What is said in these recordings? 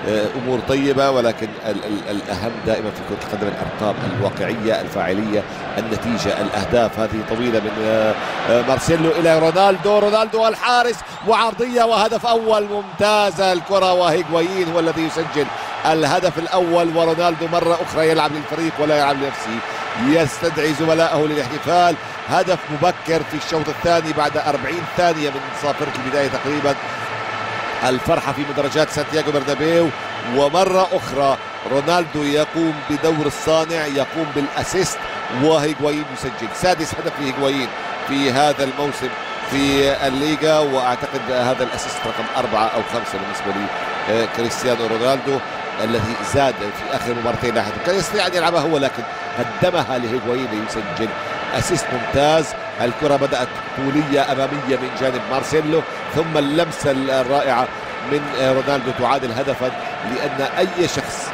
امور طيبه، ولكن الاهم دائما في كره القدم الارقام، الواقعيه، الفاعليه، النتيجه، الاهداف. هذه طويله من مارسيلو الى رونالدو، رونالدو الحارس وعرضيه وهدف اول ممتازه الكره، وهيغوايين هو الذي يسجل الهدف الاول، ورونالدو مره اخرى يلعب للفريق ولا يلعب لنفسه، يستدعي زملائه للاحتفال. هدف مبكر في الشوط الثاني بعد 40 ثانيه من صافرة البدايه تقريبا. الفرحه في مدرجات سانتياغو برنابيو، ومره اخرى رونالدو يقوم بدور الصانع، يقوم بالاسيست، وهيغوايين يسجل سادس هدف لهيغوايين في هذا الموسم في الليغا، واعتقد هذا الاسيست رقم 4 أو 5 بالنسبه لي كريستيانو رونالدو، الذي زاد في اخر مباراتين لاحقا. كان يستطيع ان يلعبها هو، لكن قدمها لهيغوايين ليسجل اسيست ممتاز. الكره بدات طوليه اماميه من جانب مارسيلو، ثم اللمسه الرائعه من رونالدو تعادل هدفا، لان اي شخص،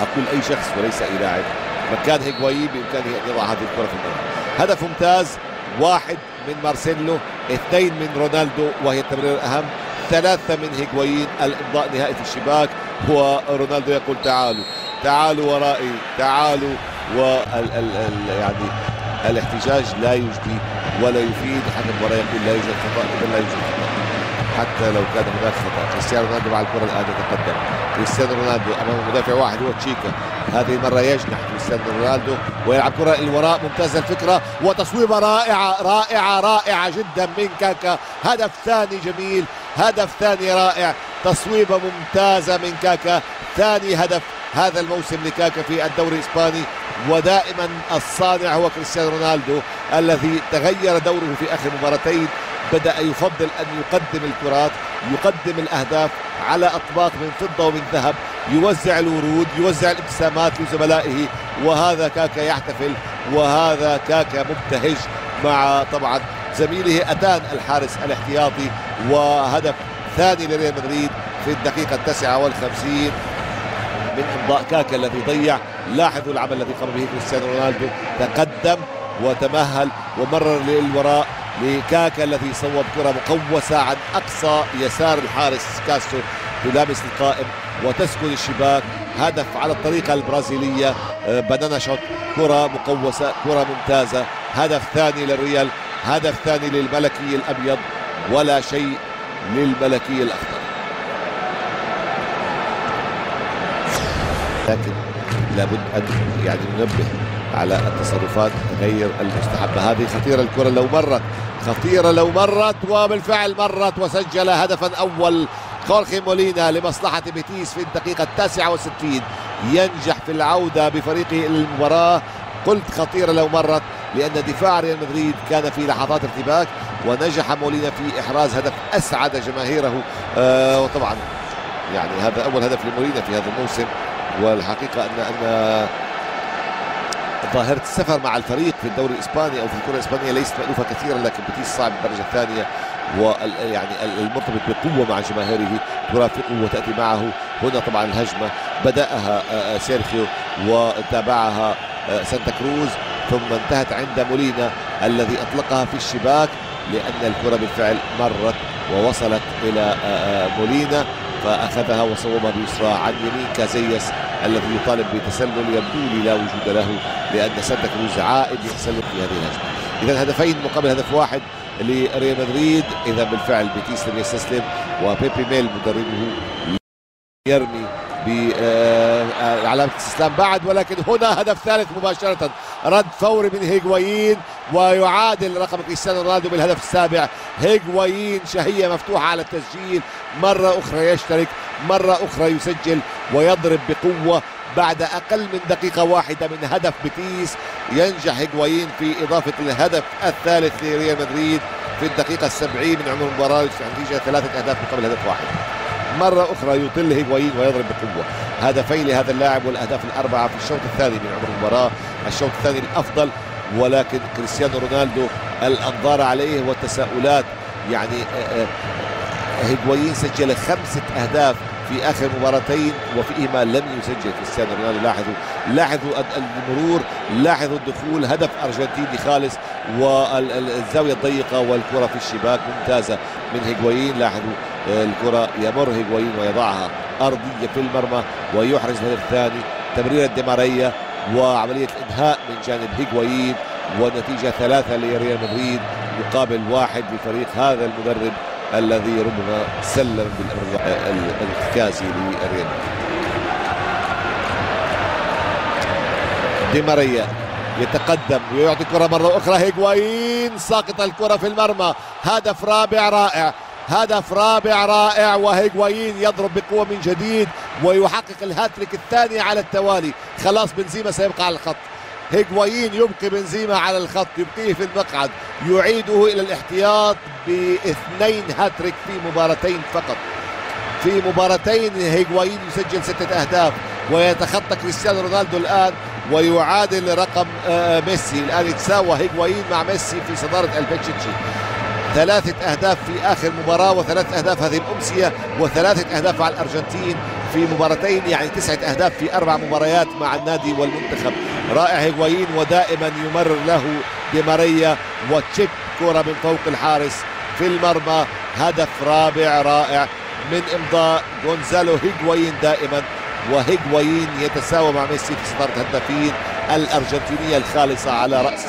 اقول اي شخص وليس اي لاعب، مكان هيغوايين بامكانه ان يضع هذه الكره في الملعب. هدف ممتاز، 1 من مارسيلو، 2 من رونالدو وهي التمرير الاهم، 3 من هيغوايين، الامضاء نهائي في الشباك. ورونالدو يقول تعالوا تعالوا ورائي تعالوا، يعني الاحتجاج لا يجدي ولا يفيد. حكم المباراة يقول لا يوجد خطأ، إذا لا يوجد خطأ حتى لو كان هناك خطأ. كريستيانو رونالدو مع الكرة الآن يتقدم، كريستيانو رونالدو أمام مدافع واحد هو تشيكا، هذه المرة يجنح كريستيانو رونالدو ويلعب كرة للوراء، ممتازة الفكرة وتصويبة رائعة رائعة رائعة جدا من كاكا. هدف ثاني جميل، هدف ثاني رائع، تصويبة ممتازة من كاكا، ثاني هدف هذا الموسم لكاكا في الدوري الإسباني. ودائما الصانع هو كريستيانو رونالدو الذي تغير دوره في آخر مباراتين، بدأ يفضل أن يقدم الكرات، يقدم الأهداف على أطباق من فضة ومن ذهب، يوزع الورود، يوزع الابتسامات لزملائه، وهذا كاكا يحتفل، وهذا كاكا مبتهج مع طبعا زميله أتان الحارس الاحتياطي. وهدف ثاني لريال مدريد في الدقيقة 59 من إمضاء كاكا الذي ضيع. لاحظوا العمل الذي قام به كريستيانو رونالدو، تقدم وتمهل ومرر للوراء لكاكا الذي صوب كرة مقوسة عن أقصى يسار الحارس كاستو، تلامس القائم وتسكن الشباك. هدف على الطريقة البرازيلية، بنانا شوت، كرة مقوسة، كرة ممتازة. هدف ثاني للريال، هدف ثاني للملكي الأبيض، ولا شيء للملكي الأخضر. لكن لابد أن يعني ننبه على التصرفات غير المستحبة. هذه خطيرة الكرة لو مرت، خطيرة لو مرت، وبالفعل مرت وسجل هدفا أول خورخي مولينا لمصلحة بيتيس في الدقيقة 69. ينجح في العودة بفريقه المباراة. قلت خطيرة لو مرت لأن دفاع ريال مدريد كان في لحظات ارتباك، ونجح مولينا في إحراز هدف أسعد جماهيره. وطبعا يعني هذا أول هدف لمولينا في هذا الموسم. والحقيقة أن ظاهرة السفر مع الفريق في الدوري الإسباني أو في الكرة الإسبانية ليست مألوفة كثيرا، لكن بيتيس صعب الدرجة الثانية، ويعني المرتبط بقوة مع جماهيره ترافقه وتأتي معه. هنا طبعا الهجمة بدأها سيرخيو وتابعها سانتا كروز، ثم انتهت عند مولينا الذي أطلقها في الشباك، لأن الكرة بالفعل مرت ووصلت إلى مولينا، فأخذها وصوبها بيسرى عن يمين كازياس الذي يطالب بتسلل، يبدو لي لا وجود له، لأن سانتا كروز عائد يتسلل في هذه الهجمة. إذا هدفين مقابل هدف واحد لريال مدريد. إذا بالفعل بيتيس لم يستسلم، وبيبي ميل مدربه يرمي بعلامة الاستسلام بعد، ولكن هنا هدف ثالث مباشرة، رد فوري من هيغوايين، ويعادل رقم كريستيانو رونالدو بالهدف السابع. هيغوايين شهية مفتوحة على التسجيل، مرة أخرى يشترك، مرة أخرى يسجل ويضرب بقوة بعد أقل من دقيقة واحدة من هدف بيتيس. ينجح هيغوايين في إضافة الهدف الثالث لريال مدريد في الدقيقة 70 من عمر المباراة، في نتيجة 3 أهداف مقابل هدف واحد. مرة أخرى يطل هيغوايين ويضرب بقوة. هدفين لهذا اللاعب، والأهداف الأربعة في الشوط الثاني من عمر المباراة، الشوط الثاني الأفضل. ولكن كريستيانو رونالدو الأنظار عليه والتساؤلات. يعني هيغوايين سجل 5 أهداف في آخر مباراتين وفيهما لم يسجل كريستيانو رونالدو. لاحظوا المرور، لاحظوا الدخول، هدف أرجنتيني خالص، والزاوية الضيقة والكرة في الشباك ممتازة من هيغوايين. لاحظوا الكرة يمر هيغوايين ويضعها أرضية في المرمى ويحرز الهدف الثاني. تمريرة دي ماريا وعملية الإنهاء من جانب هيغوايين، والنتيجة 3 لريال مدريد مقابل 1 لفريق هذا المدرب الذي ربما سلم بالأمر الكاسي لريال مدريد. دي ماريا يتقدم ويعطي كرة مرة أخرى، هيغوايين ساقط الكرة في المرمى. هدف رابع رائع، هدف رابع رائع، وهيغوايين يضرب بقوة من جديد ويحقق الهاتريك الثاني على التوالي. خلاص بنزيما سيبقى على الخط، هيغوايين يبقي بنزيما على الخط، يبقيه في المقعد، يعيده إلى الاحتياط باثنين هاتريك في مباراتين فقط. في مباراتين هيغوايين يسجل 6 أهداف ويتخطى كريستيانو رونالدو الآن ويعادل رقم ميسي. الآن يتساوى هيغوايين مع ميسي في صدارة البتشيتشي. 3 أهداف في آخر مباراة و3 أهداف هذه الأمسية و3 أهداف مع الأرجنتين في مباراتين، يعني 9 أهداف في 4 مباريات مع النادي والمنتخب. رائع هيغوايين، ودائما يمرر له دي ماريا وتشيب كرة من فوق الحارس في المرمى. هدف رابع رائع من إمضاء غونزالو هيغوايين دائما، وهيغوايين يتساوى مع ميسي في صدارة الهدافين الأرجنتينية الخالصة على رأس